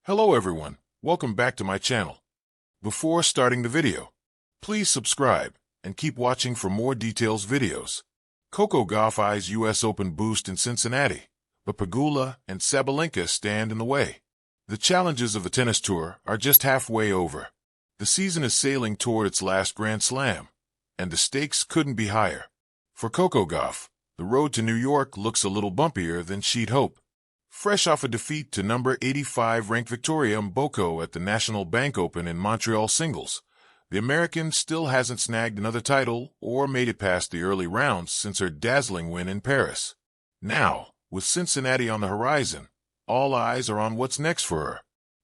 Hello everyone, welcome back to my channel. Before starting the video, please subscribe and keep watching for more details videos. Coco Gauff eyes US Open boost in Cincinnati, but Pegula and Sabalenka stand in the way. The challenges of the tennis tour are just halfway over. The season is sailing toward its last Grand Slam, and the stakes couldn't be higher. For Coco Gauff, the road to New York looks a little bumpier than she'd hoped. Fresh off a defeat to number 85 ranked Victoria Mboko at the National Bank Open in Montreal singles, the American still hasn't snagged another title or made it past the early rounds since her dazzling win in Paris. Now, with Cincinnati on the horizon, all eyes are on what's next for her.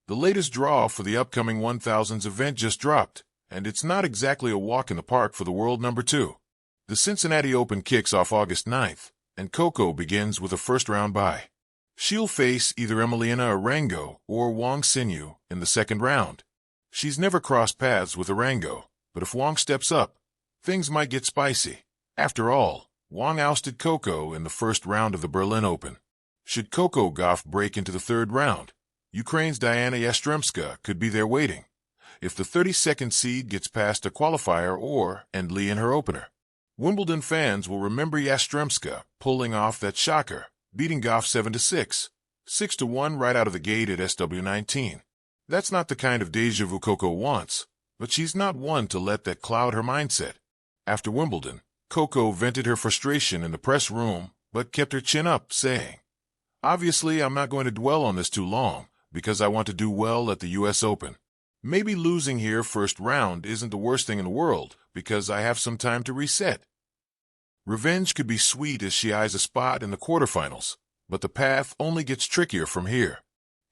The latest draw for the upcoming 1000s event just dropped, and it's not exactly a walk in the park for the world number 2. The Cincinnati Open kicks off August 9th, and Coco begins with a first-round bye. She'll face either Emiliana Arango or Wang Xinyu in the second round. She's never crossed paths with Arango, but if Wang steps up, things might get spicy. After all, Wang ousted Coco in the first round of the Berlin Open. Should Coco Gauff break into the third round, Ukraine's Diana Yastremska could be there waiting, if the 32nd seed gets past a qualifier and Lee in her opener. Wimbledon fans will remember Yastremska pulling off that shocker, beating Gauff 7-6, 6-1 right out of the gate at SW19. That's not the kind of deja vu Coco wants, but she's not one to let that cloud her mindset. After Wimbledon, Coco vented her frustration in the press room, but kept her chin up, saying, "Obviously, I'm not going to dwell on this too long, because I want to do well at the US Open. Maybe losing here first round isn't the worst thing in the world, because I have some time to reset." Revenge could be sweet as she eyes a spot in the quarterfinals, but the path only gets trickier from here.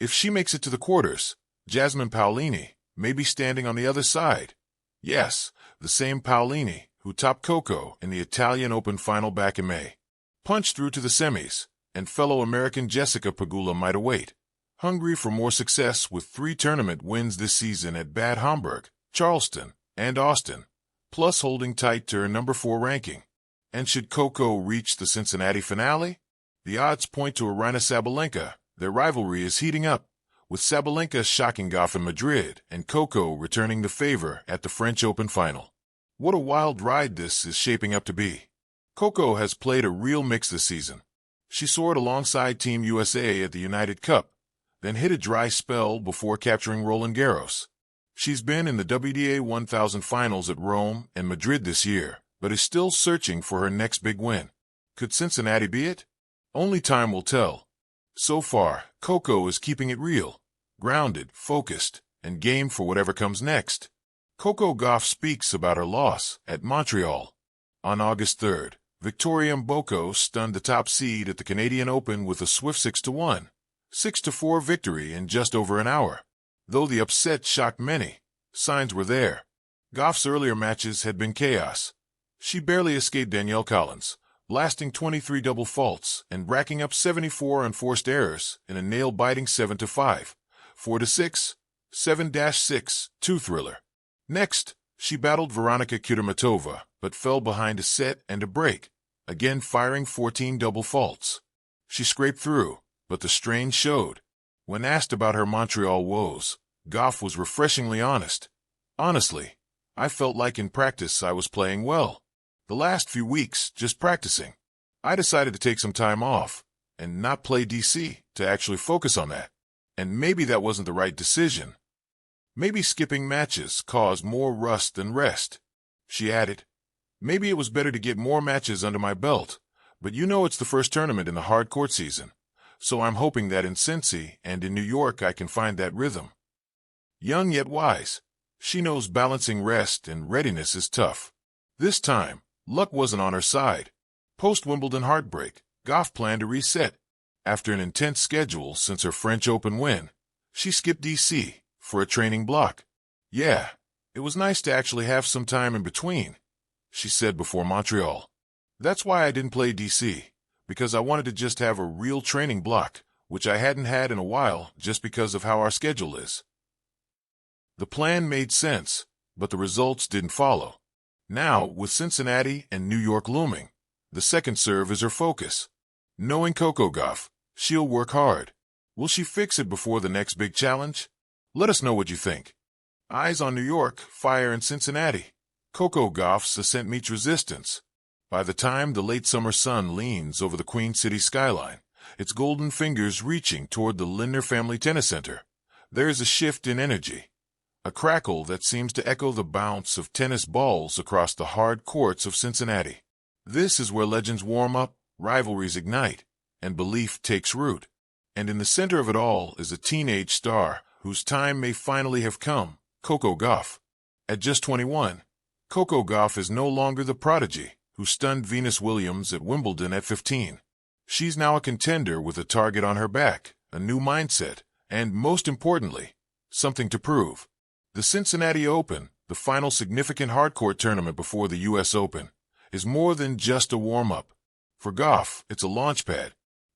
If she makes it to the quarters, Jasmine Paolini may be standing on the other side. Yes, the same Paolini who topped Coco in the Italian Open final back in May. Punched through to the semis, and fellow American Jessica Pegula might await, hungry for more success with 3 tournament wins this season at Bad Homburg, Charleston, and Austin, plus holding tight to her number 4 ranking. And should Coco reach the Cincinnati finale? The odds point to Aryna Sabalenka. Their rivalry is heating up, with Sabalenka shocking Gauff in Madrid and Coco returning the favor at the French Open final. What a wild ride this is shaping up to be. Coco has played a real mix this season. She soared alongside Team USA at the United Cup, then hit a dry spell before capturing Roland Garros. She's been in the WTA 1000 finals at Rome and Madrid this year, but is still searching for her next big win. Could Cincinnati be it? Only time will tell. So far, Coco is keeping it real, grounded, focused, and game for whatever comes next. Coco Gauff speaks about her loss at Montreal. On August 3rd, Victoria Mboko stunned the top seed at the Canadian Open with a swift 6-1, 6-4 victory in just over an hour. Though the upset shocked many, signs were there. Gauff's earlier matches had been chaos. She barely escaped Danielle Collins, blasting 23 double faults and racking up 74 unforced errors in a nail-biting 7-5, 4-6, 7-6, 2 thriller. Next, she battled Veronika Kudermetova, but fell behind a set and a break, again firing 14 double faults. She scraped through, but the strain showed. When asked about her Montreal woes, Gauff was refreshingly honest. "Honestly, I felt like in practice I was playing well. The last few weeks, just practicing. I decided to take some time off and not play DC to actually focus on that. And maybe that wasn't the right decision. Maybe skipping matches caused more rust than rest." She added, "Maybe it was better to get more matches under my belt, but you know it's the first tournament in the hard court season, so I'm hoping that in Cincy and in New York I can find that rhythm." Young yet wise, she knows balancing rest and readiness is tough. This time, luck wasn't on her side. Post-Wimbledon heartbreak, Gauff planned to reset. After an intense schedule since her French Open win, she skipped DC for a training block. "Yeah, it was nice to actually have some time in between," she said before Montreal. "That's why I didn't play DC, because I wanted to just have a real training block, which I hadn't had in a while just because of how our schedule is." The plan made sense, but the results didn't follow. Now, with Cincinnati and New York looming, the second serve is her focus. Knowing Coco Gauff, she'll work hard. Will she fix it before the next big challenge? Let us know what you think. Eyes on New York, fire in Cincinnati. Coco Gauff's ascent meets resistance. By the time the late summer sun leans over the Queen City skyline, its golden fingers reaching toward the Lindner Family Tennis Center, there is a shift in energy. A crackle that seems to echo the bounce of tennis balls across the hard courts of Cincinnati. This is where legends warm up, rivalries ignite, and belief takes root. And in the center of it all is a teenage star whose time may finally have come, Coco Gauff. At just 21, Coco Gauff is no longer the prodigy who stunned Venus Williams at Wimbledon at 15. She's now a contender with a target on her back, a new mindset, and, most importantly, something to prove. The Cincinnati Open, the final significant hardcourt tournament before the U.S. Open, is more than just a warm-up. For Gauff, it's a launchpad.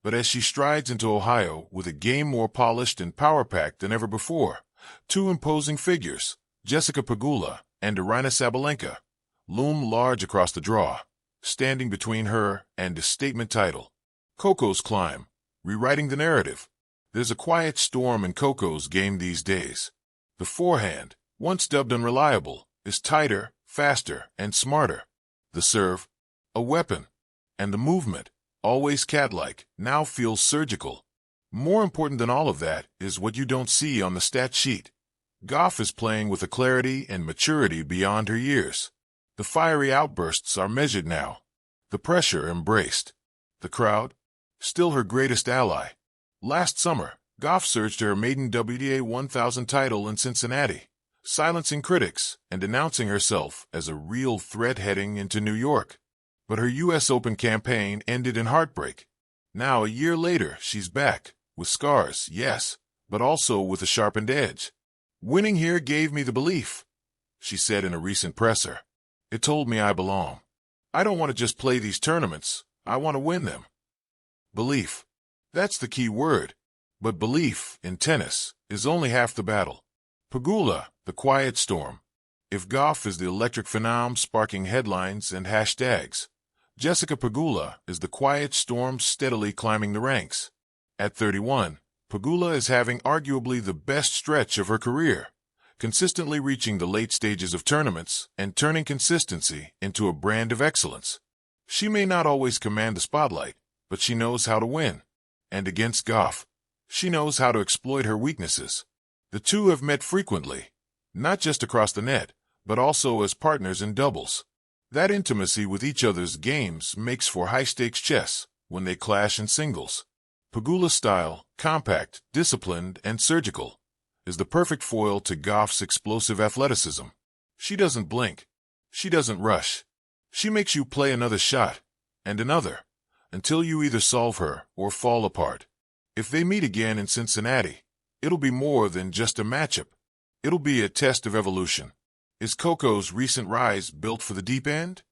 But as she strides into Ohio with a game more polished and power-packed than ever before, two imposing figures, Jessica Pegula and Aryna Sabalenka, loom large across the draw, standing between her and a statement title. Coco's climb, rewriting the narrative. There's a quiet storm in Coco's game these days. The forehand, once dubbed unreliable, is tighter, faster, and smarter. The serve, a weapon. And the movement, always cat-like, now feels surgical. More important than all of that is what you don't see on the stat sheet. Gauff is playing with a clarity and maturity beyond her years. The fiery outbursts are measured now. The pressure embraced. The crowd, still her greatest ally. Last summer, Gauff surged to her maiden WTA 1000 title in Cincinnati, silencing critics and announcing herself as a real threat heading into New York. But her U.S. Open campaign ended in heartbreak. Now, a year later, she's back, with scars, yes, but also with a sharpened edge. "Winning here gave me the belief," she said in a recent presser. "It told me I belong. I don't want to just play these tournaments, I want to win them." Belief. That's the key word. But belief, in tennis, is only half the battle. Pegula, the quiet storm. If Gauff is the electric phenom sparking headlines and hashtags, Jessica Pegula is the quiet storm steadily climbing the ranks. At 31, Pegula is having arguably the best stretch of her career, consistently reaching the late stages of tournaments and turning consistency into a brand of excellence. She may not always command the spotlight, but she knows how to win. And against Gauff, she knows how to exploit her weaknesses. The two have met frequently, not just across the net, but also as partners in doubles. That intimacy with each other's games makes for high-stakes chess when they clash in singles. Pegula's style, compact, disciplined, and surgical, is the perfect foil to Gauff's explosive athleticism. She doesn't blink. She doesn't rush. She makes you play another shot, and another, until you either solve her or fall apart. If they meet again in Cincinnati, it'll be more than just a matchup. It'll be a test of evolution. Is Coco's recent rise built for the deep end?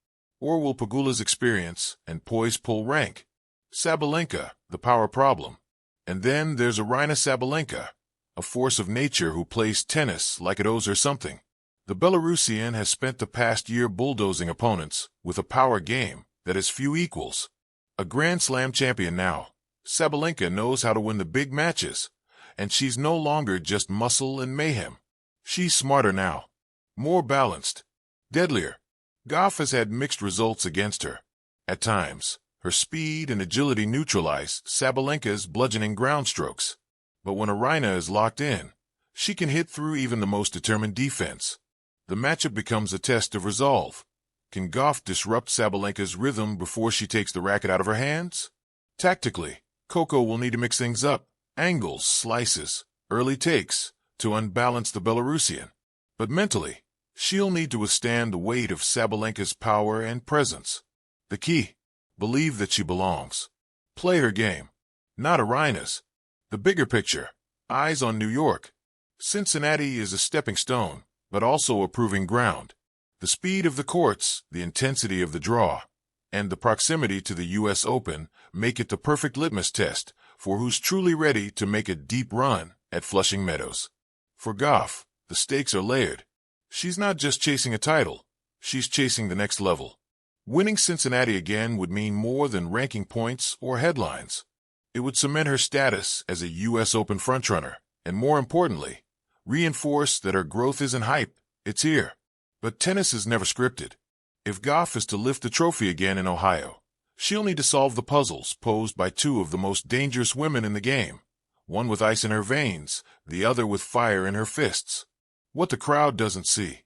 Or will Pegula's experience and poise pull rank? Sabalenka, the power problem. And then there's Aryna Sabalenka, a force of nature who plays tennis like it owes her something. The Belarusian has spent the past year bulldozing opponents with a power game that has few equals. A Grand Slam champion now, Sabalenka knows how to win the big matches, and she's no longer just muscle and mayhem. She's smarter now, more balanced, deadlier. Gauff has had mixed results against her. At times, her speed and agility neutralize Sabalenka's bludgeoning ground strokes. But when Aryna is locked in, she can hit through even the most determined defense. The matchup becomes a test of resolve. Can Gauff disrupt Sabalenka's rhythm before she takes the racket out of her hands? Tactically, Coco will need to mix things up, angles, slices, early takes, to unbalance the Belarusian. But mentally, she'll need to withstand the weight of Sabalenka's power and presence. The key, believe that she belongs. Play her game, not Aryna's. The bigger picture, eyes on New York. Cincinnati is a stepping stone, but also a proving ground. The speed of the courts, the intensity of the draw, and the proximity to the U.S. Open make it the perfect litmus test for who's truly ready to make a deep run at Flushing Meadows. For Gauff, the stakes are layered. She's not just chasing a title, she's chasing the next level. Winning Cincinnati again would mean more than ranking points or headlines. It would cement her status as a U.S. Open frontrunner, and more importantly, reinforce that her growth isn't hype, it's here. But tennis is never scripted. If Gauff is to lift the trophy again in Ohio, she'll need to solve the puzzles posed by two of the most dangerous women in the game, one with ice in her veins, the other with fire in her fists. What the crowd doesn't see.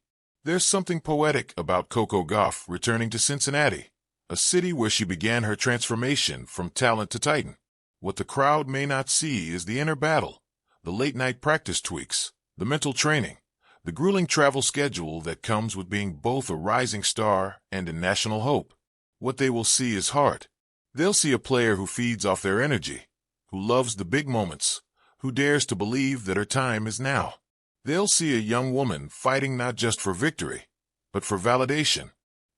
There's something poetic about Coco Gauff returning to Cincinnati, a city where she began her transformation from talent to titan. What the crowd may not see is the inner battle, the late-night practice tweaks, the mental training, the grueling travel schedule that comes with being both a rising star and a national hope. What they will see is heart. They'll see a player who feeds off their energy, who loves the big moments, who dares to believe that her time is now. They'll see a young woman fighting not just for victory, but for validation.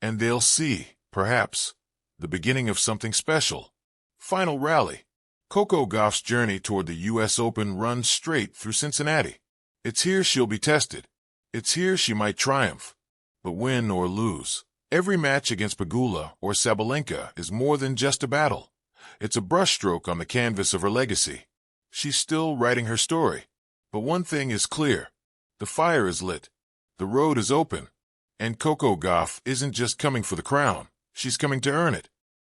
And they'll see, perhaps, the beginning of something special. Final rally. Coco Gauff's journey toward the U.S. Open runs straight through Cincinnati. It's here she'll be tested. It's here she might triumph. But win or lose, every match against Pegula or Sabalenka is more than just a battle. It's a brushstroke on the canvas of her legacy. She's still writing her story. But one thing is clear. The fire is lit. The road is open. And Coco Gauff isn't just coming for the crown. She's coming to earn it.